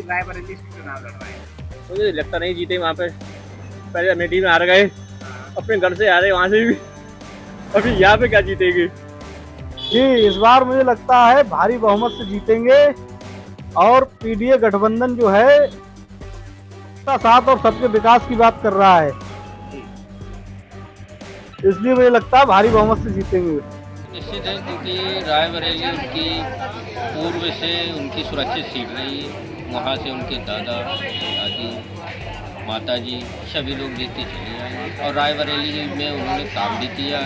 रायबरेली से चुनाव लड़ रहे हैं। मुझे लगता नहीं जीते वहाँ पे। पहले अमेठी में हार गए, अपने घर से हारे वहाँ से भी, अभी यहाँ पे क्या जीतेंगे? जी इस बार मुझे लगता है भारी बहुमत से जीतेंगे और पीडीए गठबंधन जो है सबका साथ और सबके विकास की बात कर रहा है, इसलिए मुझे लगता है भारी बहुमत से जीतेंगे। निश्चित है, क्योंकि रायबरेली उनकी पूर्व से उनकी सुरक्षित सीट रही है। वहाँ से उनके दादा दादी माताजी सभी लोग जीतते चले आए और रायबरेली में उन्होंने काम भी किया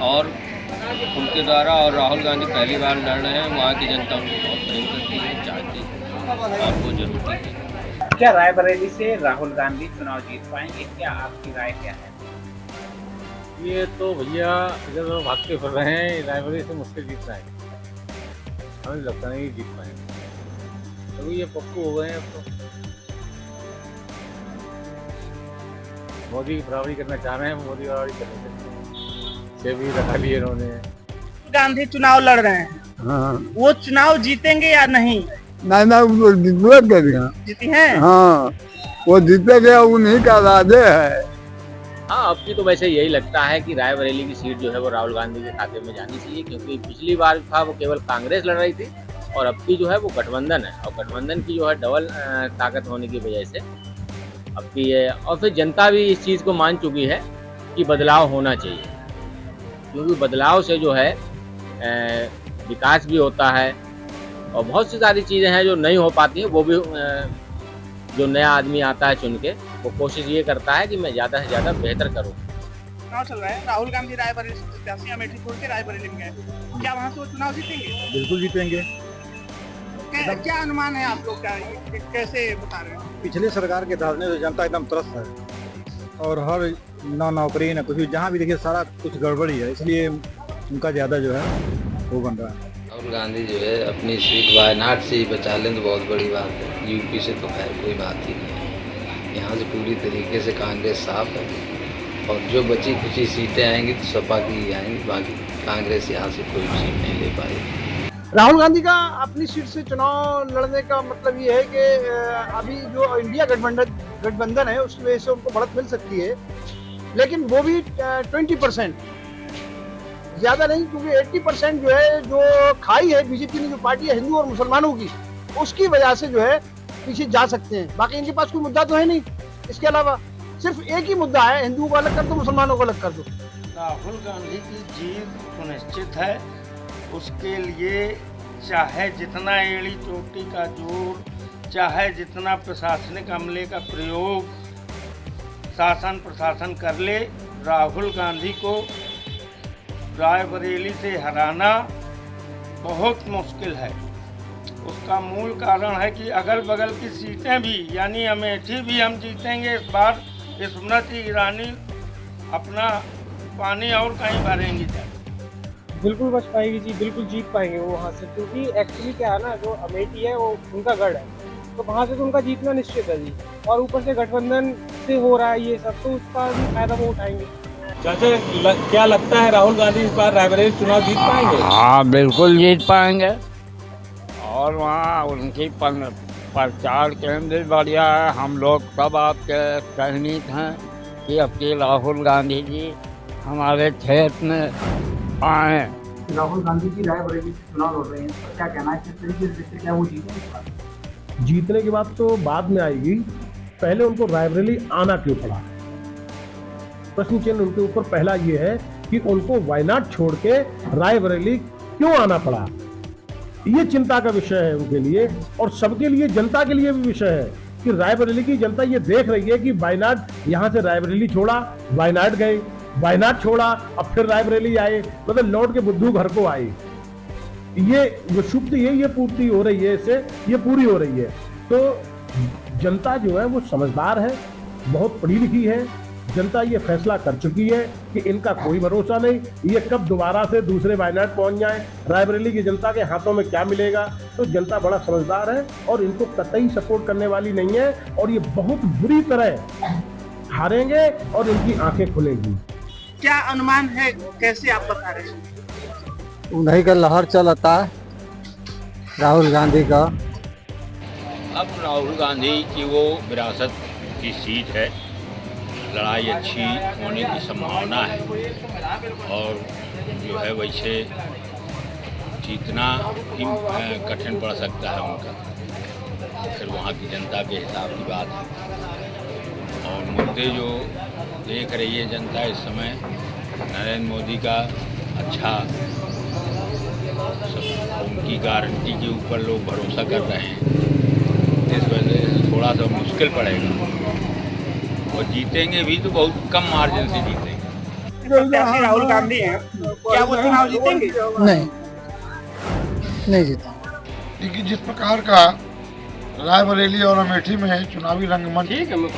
और उनके द्वारा, और राहुल गांधी पहली बार लड़ रहे हैं। वहाँ की जनता उनको बहुत प्रेम करती है, चाहती है और वो जरूर है। क्या रायबरेली से राहुल गांधी चुनाव जीत पाएंगे? क्या आपकी राय क्या है? ये तो भैया इधर उधर भागते फिर रहे हैं, रायबरेली से मुश्किल जीतना है। हमें लगता नहीं जीत पाएंगे, तो ये पप्पू हो गए हैं अब तो। मोदी की बराबरी करना चाह रहे हैं, मोदी बराबरी करने से भी रखा लिए इन्होंने। गांधी चुनाव लड़ रहे हैं, हाँ वो चुनाव जीतेंगे या नहीं? नहीं जीती हैं? हाँ वो जीतेंगे, उन्हीं का राजे है। हाँ, अब की तो वैसे यही लगता है कि रायबरेली की सीट जो है वो राहुल गांधी के खाते में जानी चाहिए, क्योंकि पिछली बार था वो केवल कांग्रेस लड़ रही थी और अब की जो है वो गठबंधन है, और गठबंधन की जो है डबल ताकत होने की वजह से अब की है। और फिर जनता भी इस चीज़ को मान चुकी है कि बदलाव होना चाहिए, क्योंकि बदलाव से जो है विकास भी होता है और बहुत सी सारी चीज़ें हैं जो नहीं हो पाती हैं, वो भी जो नया आदमी आता है चुन के, वो कोशिश ये करता है कि मैं ज़्यादा से ज़्यादा बेहतर करूँ। चुनाव चल रहा है, राहुल गांधी रायबरेली से प्रत्याशी अमेठी छोड़ के रायबरेली में गए, क्या वहाँ से वो चुनाव जीतेंगे? बिल्कुल जीतेंगे। क्या अनुमान है आप लोग का, कैसे बता रहे हैं? पिछले सरकार के धारने से जनता एकदम त्रस्त है और हर ना नौकरी ना कुछ, जहाँ भी देखिए सारा कुछ गड़बड़ी है, इसलिए उनका ज़्यादा जो है वो बन रहा है। राहुल गांधी जो है अपनी सीट वायनाड से ही बचा लें तो बहुत बड़ी बात है। यूपी से तो खैर कोई बात ही नहीं है। यहाँ से पूरी तरीके से कांग्रेस साफ है और जो बची कुछ सीटें आएंगी तो सपा की ही आएंगी, बाकी कांग्रेस यहाँ से कोई सीट नहीं ले पाएगी। राहुल गांधी का अपनी सीट से चुनाव लड़ने का मतलब ये है कि अभी जो इंडिया गठबंधन है उसकी वजह से उनको बढ़त मिल सकती है, लेकिन वो भी 20%, ज्यादा नहीं, क्योंकि 80% जो है जो खाई है बीजेपी ने, जो पार्टी है हिंदू और मुसलमानों की, उसकी वजह से जो है पीछे जा सकते हैं। बाकी इनके पास कोई मुद्दा तो है नहीं, इसके अलावा सिर्फ एक ही मुद्दा है, हिंदुओं को अलग कर दो, मुसलमानों को अलग कर दो। राहुल गांधी की जीत सुनिश्चित है। उसके लिए चाहे जितना एड़ी चोटी का जोर, चाहे जितना प्रशासनिक अमले का प्रयोग शासन प्रशासन कर ले, राहुल गांधी को रायबरेली से हराना बहुत मुश्किल है। उसका मूल कारण है कि अगल बगल की सीटें भी, यानी अमेठी भी हम जीतेंगे इस बार। स्मृति ईरानी अपना पानी और कहीं भरेंगी। बिल्कुल बच पाएगी जी, बिल्कुल जीत पाएंगे वो वहाँ से, क्योंकि एक्चुअली क्या है ना, जो अमेठी है वो उनका गढ़ है, तो वहाँ से तो उनका जीतना निश्चित है जी। और ऊपर से गठबंधन से हो रहा है ये सब, तो उसका भी फायदा वो उठाएंगे। चाचा क्या लगता है राहुल गांधी इस बार रायबरेली चुनाव जीत पाएंगे? हाँ बिल्कुल जीत पाएंगे और वहाँ उनकी प्रचार केंद्र भी बढ़िया है। हम लोग सब आपके सहमत हैं कि अब की राहुल गांधी जी हमारे क्षेत्र में आए। राहुल गांधी जी रायबरेली से चुनाव लड़ रहे हैं, तो क्या कहना है, किस तरीके से क्या वो जीतेंगे? जीतने की बात तो बाद में आएगी, पहले उनको रायबरेली आना क्यों पड़ा? प्रश्न चिन्ह उनके ऊपर पहला ये है कि उनको वायनाड छोड़ के रायबरेली क्यों आना पड़ा। ये चिंता का विषय है उनके लिए और सबके लिए, जनता के लिए भी विषय है कि रायबरेली की जनता ये देख रही है कि वायनाड, यहाँ से रायबरेली छोड़ा, वायनाड गए, वायनाड छोड़ा, अब फिर रायबरेली आए, मतलब लौट के बुद्धू घर को आए। ये जो सुप्ति है ये पूर्ति हो रही है, इससे ये पूरी हो रही है। तो जनता जो है वो समझदार है, बहुत पढ़ी लिखी है, जनता ये फैसला कर चुकी है कि इनका कोई भरोसा नहीं, ये कब दोबारा से दूसरे वायनाड पहुंच जाए, रायबरेली की जनता के हाथों में क्या मिलेगा। तो जनता बड़ा समझदार है और इनको कतई सपोर्ट करने वाली नहीं है और ये बहुत बुरी तरह हारेंगे और इनकी आंखें खुलेंगी। क्या अनुमान है, कैसे आप बता रहे हैं? उन्हीं का लहर चलता है, राहुल गांधी का। अब राहुल गांधी की वो विरासत की सीट है, लड़ाई अच्छी होने की संभावना है और जो है वैसे जीतना ही कठिन पड़ सकता है उनका, फिर वहाँ की जनता के हिसाब की बात है। और मुद्दे जो देख रही है जनता इस समय, नरेंद्र मोदी का अच्छा उनकी गारंटी के ऊपर लोग भरोसा कर रहे हैं, इस वजह से थोड़ा सा मुश्किल पड़ेगा और जीतेंगे भी तो बहुत कम मार्जिन से जीतेंगे। प्रत्याशी राहुल गांधी हैं, क्या वो चुनाव जीतेंगे? नहीं जीता, क्योंकि जिस प्रकार का रायबरेली और अमेठी में चुनावी रंगमंच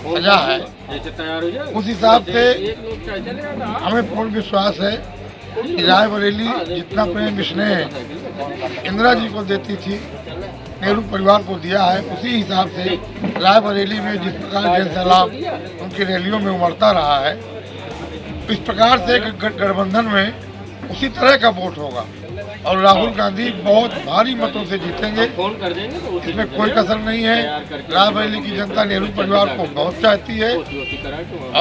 सजा है, उस हिसाब से हमें पूर्ण विश्वास है कि रायबरेली जितना प्रेम स्नेह इंदिरा जी को देती थी, नेहरू परिवार को दिया है, उसी हिसाब से रायबरेली में जिस प्रकार जन सैलाब उनकी रैलियों में उमड़ता रहा है, इस प्रकार से गठबंधन में उसी तरह का वोट होगा और राहुल गांधी बहुत भारी मतों से जीतेंगे, इसमें कोई कसर नहीं है। रायबरेली की जनता नेहरू परिवार को बहुत चाहती है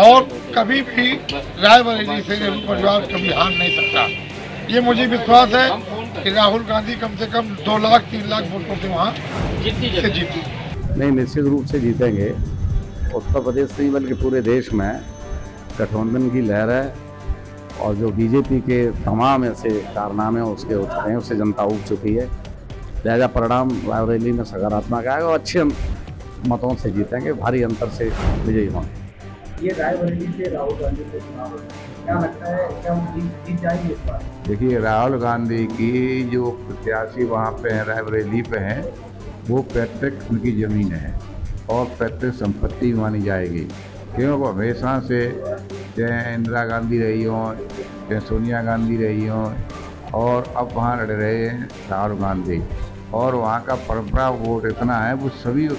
और कभी भी रायबरेली से नेहरू परिवार कभी हार नहीं सकता। ये मुझे विश्वास है कि राहुल गांधी कम से कम 2 लाख 3 लाख वोटों से वहाँ से जीती। नहीं, निश्चित रूप से जीतेंगे। उत्तर प्रदेश नहीं बल्कि पूरे देश में गठबंधन की लहर है और जो बीजेपी के तमाम ऐसे कारनामे उसके उठ रहे हैं उससे जनता उब चुकी है। लिहाजा परिणाम रायबरेली में सकारात्मक आएगा और अच्छे मतों से जीतेंगे, भारी अंतर से विजयी होंगे। ये रायबरेली से राहुल गांधी को चुनाव क्या लगता है, क्या वो जीत जाएंगे इस बार? देखिए, राहुल गांधी की जो प्रत्याशी वहाँ पे हैं, रायबरेली पे हैं, वो पैतृक उनकी ज़मीन है और पैतृक संपत्ति मानी जाएगी, क्योंकि हमेशा से चाहे इंदिरा गांधी रही हों, चाहे सोनिया गांधी रही हों, और अब वहाँ लड़ रहे हैं राहुल गांधी, और वहाँ का परंपरा वोट इतना है, वो सभी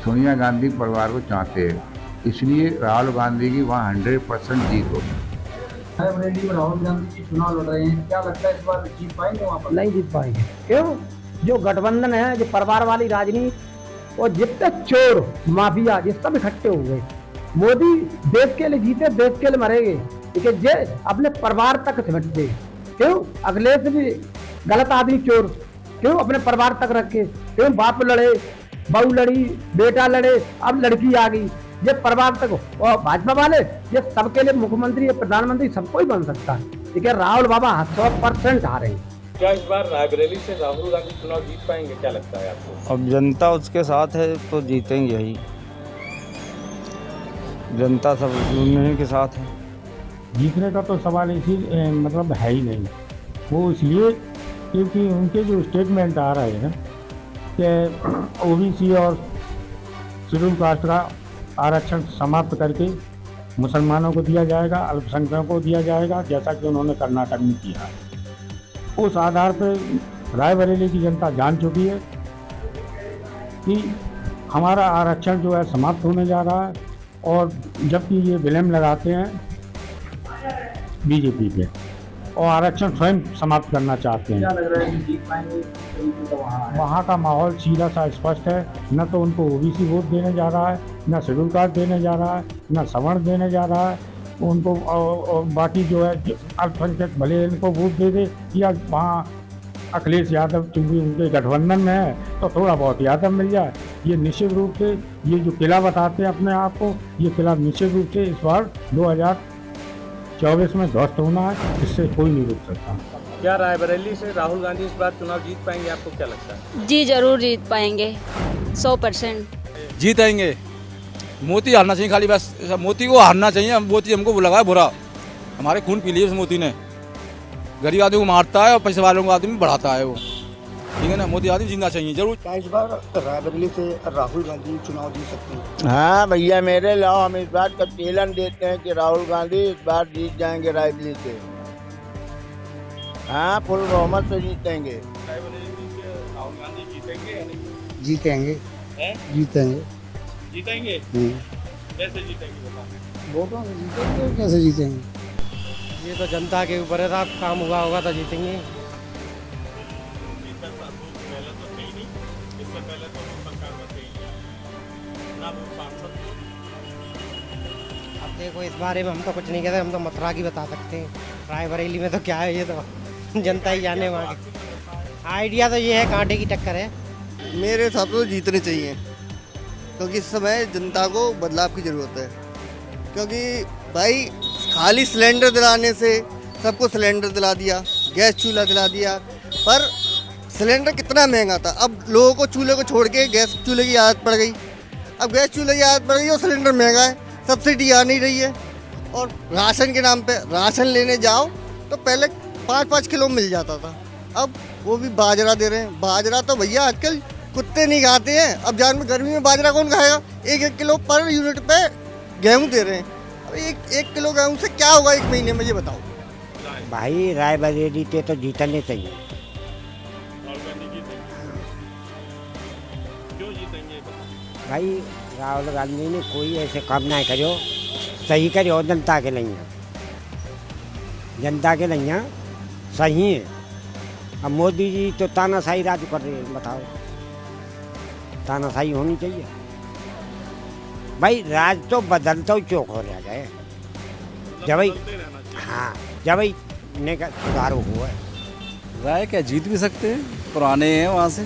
सोनिया गांधी परिवार को चाहते हैं, इसलिए राहुल गांधी की वहाँ 100% जीत होगी। रायबरेली में राहुल गांधी जी चुनाव लड़ रहे हैं, क्या लगता है इस बार जीत पाएंगे वहाँ पर? नहीं जीत पाएंगे। क्यों? जो गठबंधन है, जो परिवार वाली राजनीति, और जितने चोर माफिया ये सब इकट्ठे हुए, मोदी देश के लिए जीते, देश के लिए मरेंगे, ठीक जे अपने परिवार तक सिमटते। क्यों? अखिलेश भी गलत आदमी चोर, क्यों अपने परिवार तक रखे, क्यों बाप लड़े, बहू लड़ी, बेटा लड़े, अब लड़की आ गई, ये परिवार तक। और भाजपा वाले ये सबके लिए मुख्यमंत्री प्रधानमंत्री सबको ही बन सकता है, ठीक है। राहुल बाबा 100% हारे। क्या इस बार रायबरेली से राहुल गांधी चुनाव जीत पाएंगे, क्या लगता है आपको? अब जनता उसके साथ है तो जीतेंगे ही, जनता सब उन्हीं के साथ है। जीतने का तो सवाल इसी मतलब है ही नहीं, वो इसलिए क्योंकि उनके जो स्टेटमेंट आ रहे हैं कि ओबीसी और शेड्यूल कास्ट का आरक्षण समाप्त करके मुसलमानों को दिया जाएगा, अल्पसंख्यकों को दिया जाएगा, जैसा कि उन्होंने कर्नाटक में किया है। उस आधार पर रायबरेली की जनता जान चुकी है कि हमारा आरक्षण जो है समाप्त होने जा रहा है, और जबकि ये विलम्ब लगाते हैं बीजेपी पे और आरक्षण स्वयं समाप्त करना चाहते हैं। क्या लग रहा है कि जीत पाएंगे? वहाँ का माहौल सीधा सा स्पष्ट है, न तो उनको ओबीसी वोट देने जा रहा है, न शेड्यूल कास्ट देने जा रहा है, न सवर्ण देने जा रहा है उनको, और बाकी जो है अल्पसंख्यक भले इनको वोट दे दे, या वहाँ अखिलेश यादव चूँकि उनके गठबंधन में है तो थोड़ा बहुत यादव मिल जाए। ये निश्चित रूप से ये जो किला बताते हैं अपने आप को, ये किला निश्चित रूप से इस बार 2024 में ध्वस्त होना है, इससे कोई नहीं रुक सकता। क्या रायबरेली से राहुल गांधी इस बार चुनाव जीत पाएंगे, आपको क्या लगता है? जी जरूर जीत पाएंगे, 100% जीतेंगे। मोदी हारना चाहिए, खाली बस मोदी को हारना चाहिए। मोदी हमको लगाया बुरा, हमारे खून पी लिए उस मोदी ने, गरीब आदमी को मारता है और पैसे वालों को आदमी बढ़ाता है वो, ठीक है ना। मोदी आदमी जीतना चाहिए जरूर। क्या इस बार रायबरेली से राहुल गांधी चुनाव जीत सकते हैं? हाँ भैया मेरे लाओ, हम इस बात का चैलेंज देते हैं कि राहुल गांधी इस बार जीत जाएंगे रायबरेली से। हाँ, फुल बहुमत से जीतेंगे। राहुल गांधी जीतेंगे? जीतेंगे, जीतेंगे, जीतेंगे। कैसे जीतेंगे बताएं? वोटों से जीतेंगे। कैसे जीतेंगे? ये तो जनता के ऊपर है, काम हुआ होगा तो जीतेंगे। पहले तो नहीं, इससे पहले तो सरकार देखो इस बारे में हम तो कुछ नहीं कहते, हम तो मथुरा की बता सकते हैं। रायबरेली में तो क्या है, ये तो जनता ही जाने वहाँ की। आइडिया तो ये है कांटे की टक्कर है। मेरे हिसाब से जीतने चाहिए, क्योंकि इस समय जनता को बदलाव की ज़रूरत है। क्योंकि भाई खाली सिलेंडर दिलाने से सबको सिलेंडर दिला दिया, गैस चूल्हा दिला दिया, पर सिलेंडर कितना महंगा था। अब लोगों को चूल्हे को छोड़ के गैस चूल्हे की आदत पड़ गई। अब गैस चूल्हे की आदत पड़ गई और सिलेंडर महंगा है, सब्सिडी आ नहीं रही है। और राशन के नाम पे राशन लेने जाओ तो पहले 5-5 किलो मिल जाता था, अब वो भी बाजरा दे रहे हैं। बाजरा तो भैया आजकल कुत्ते नहीं खाते हैं। अब जान में गर्मी में बाजरा कौन खाएगा? 1-1 किलो पर यूनिट पे गेहूँ दे रहे हैं। अब एक किलो गेहूँ से क्या होगा एक महीने में, ये बताओ। भाई रायबरेली के तो जीतने चाहिए। क्यों जीतेंगे? भाई राहुल गांधी ने कोई ऐसे काम ना करो, सही करो जनता के लिए, जनता के लिए सही है। अब मोदी जी तो तानाशाही राज कर रहे हैं, बताओ तानाशाही होनी चाहिए। भाई राज तो बदलता ही चौक हो रहा है जब भाई, हाँ जब भाई ने का सुधार हुआ है। राय क्या जीत भी सकते हैं, पुराने हैं वहाँ से।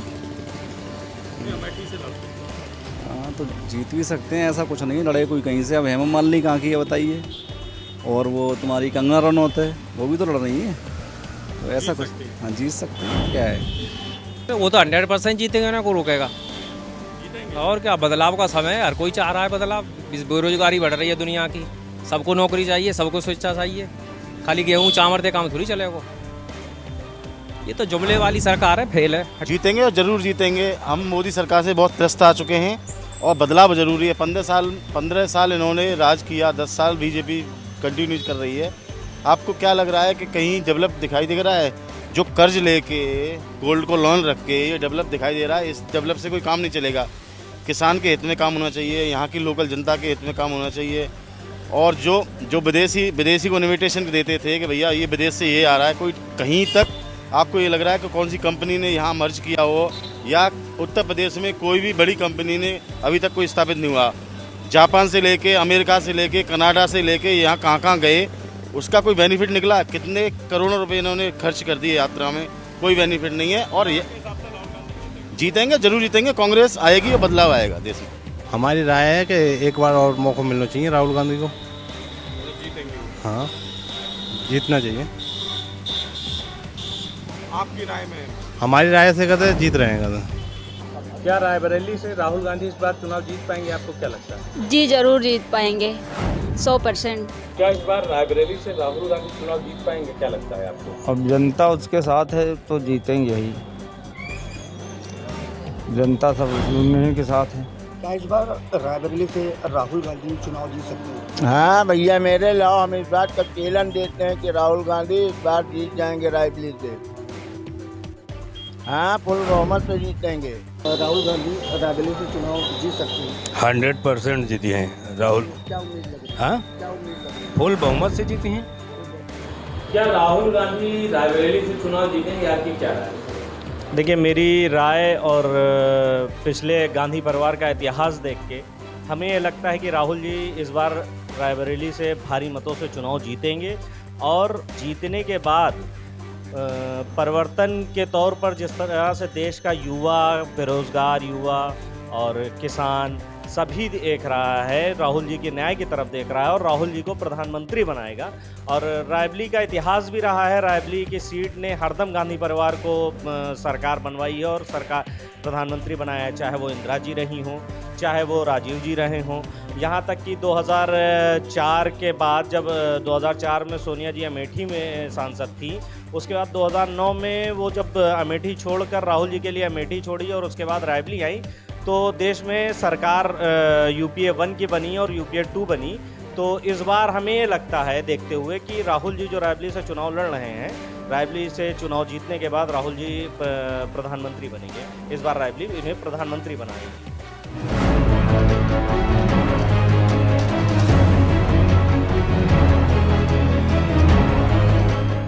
हाँ तो जीत भी सकते हैं, ऐसा कुछ नहीं लड़े कोई कहीं से। अब हेमा मालिनी कहाँ की है बताइए, और वो तुम्हारी कंगना रनौत है, वो भी तो लड़ रही है। तो ऐसा कुछ, हाँ जीत सकते हैं, क्या है। वो तो 100% जीतेंगे ना, को रोकेगा। और क्या, बदलाव का समय है, हर कोई चाह रहा है बदलाव। बेरोजगारी बढ़ रही है दुनिया की, सबको नौकरी चाहिए, सबको शिक्षा चाहिए। खाली गेहूँ चावल दे काम थोड़ी चलेगा। ये तो जुमले वाली सरकार है, फेल है। जीतेंगे और ज़रूर जीतेंगे। हम मोदी सरकार से बहुत त्रस्त आ चुके हैं और बदलाव ज़रूरी है। 15 साल इन्होंने राज किया, 10 साल बीजेपी कंटिन्यू कर रही है। आपको क्या लग रहा है कि कहीं डेवलप दिखाई दे रहा है? जो कर्ज लेके गोल्ड को लोन रख के ये डेवलप दिखाई दे रहा है, इस डेवलप से कोई काम नहीं चलेगा। किसान के हित में काम होना चाहिए, यहाँ की लोकल जनता के हित में काम होना चाहिए। और जो विदेशी को इन्विटेशन देते थे कि भैया ये विदेश से ये आ रहा है, कोई कहीं तक आपको ये लग रहा है कि कौन सी कंपनी ने यहाँ मर्ज किया हो, या उत्तर प्रदेश में कोई भी बड़ी कंपनी ने अभी तक कोई स्थापित नहीं हुआ। जापान से लेके, अमेरिका से लेके, कनाडा से लेके यहाँ कहाँ गए, उसका कोई बेनिफिट निकला? कितने करोड़ों रुपए इन्होंने खर्च कर दिए यात्रा में, कोई बेनिफिट नहीं है। और ये जीतेंगे, जरूर जीतेंगे। कांग्रेस आएगी और बदलाव आएगा देश में। हमारी राय है कि एक बार और मौका मिलना चाहिए राहुल गांधी को। हाँ जीतना चाहिए। आपकी राय में? हमारी राय से कहते जीत रहे हैं। क्या रायबरेली से राहुल गांधी इस बार चुनाव जीत पाएंगे, आपको क्या लगता है? जी जरूर जीत पाएंगे, 100%। क्या इस बार रायबरेली से राहुल गांधी चुनाव जीत पाएंगे, क्या लगता है आपको? अब जनता उसके साथ है तो जीतेंगे ही, जनता सब उन्हीं के साथ है। क्या इस बार रायबरेली से राहुल गांधी चुनाव जीत सकते हैं? हाँ भैया मेरे लाओ, हम इस बात का चैलेंज देते हैं कि राहुल गांधी इस बार जीत जाएंगे रायबरेली से। हाँ फुल बहुमत से जीतेंगे। राहुल गांधी रायबरेली से चुनाव जीत सकते हैं? 100% जीती हैं राहुल। क्या उम्मीद लगी? हाँ फुल बहुमत से जीती हैं। क्या राहुल गांधी रायबरेली से चुनाव जीतेंगे, आपकी क्या राय है? देखिए मेरी राय और पिछले गांधी परिवार का इतिहास देख के हमें ये लगता है कि राहुल जी इस बार रायबरेली से भारी मतों से चुनाव जीतेंगे। और जीतने के बाद परिवर्तन के तौर पर जिस तरह से देश का युवा, बेरोजगार युवा और किसान सभी देख रहा है, राहुल जी के न्याय की तरफ देख रहा है और राहुल जी को प्रधानमंत्री बनाएगा। और रायबरेली का इतिहास भी रहा है, रायबरेली की सीट ने हरदम गांधी परिवार को सरकार बनवाई है और सरकार प्रधानमंत्री बनाया है, चाहे वो इंदिरा जी रही हों, चाहे वो राजीव जी रहे हों। यहाँ तक कि 2004 के बाद, जब 2004 में सोनिया जी अमेठी में सांसद थी, उसके बाद 2009 में वो जब अमेठी छोड़कर राहुल जी के लिए अमेठी छोड़ी और उसके बाद रायबरेली आई, तो देश में सरकार UPA 1 की बनी और UPA 2 बनी। तो इस बार हमें ये लगता है देखते हुए कि राहुल जी जो रायबरेली से चुनाव लड़ रहे हैं, रायबरेली से चुनाव जीतने के बाद राहुल जी प्रधानमंत्री बनेंगे। इस बार रायबरेली इन्हें प्रधानमंत्री बनाएगी।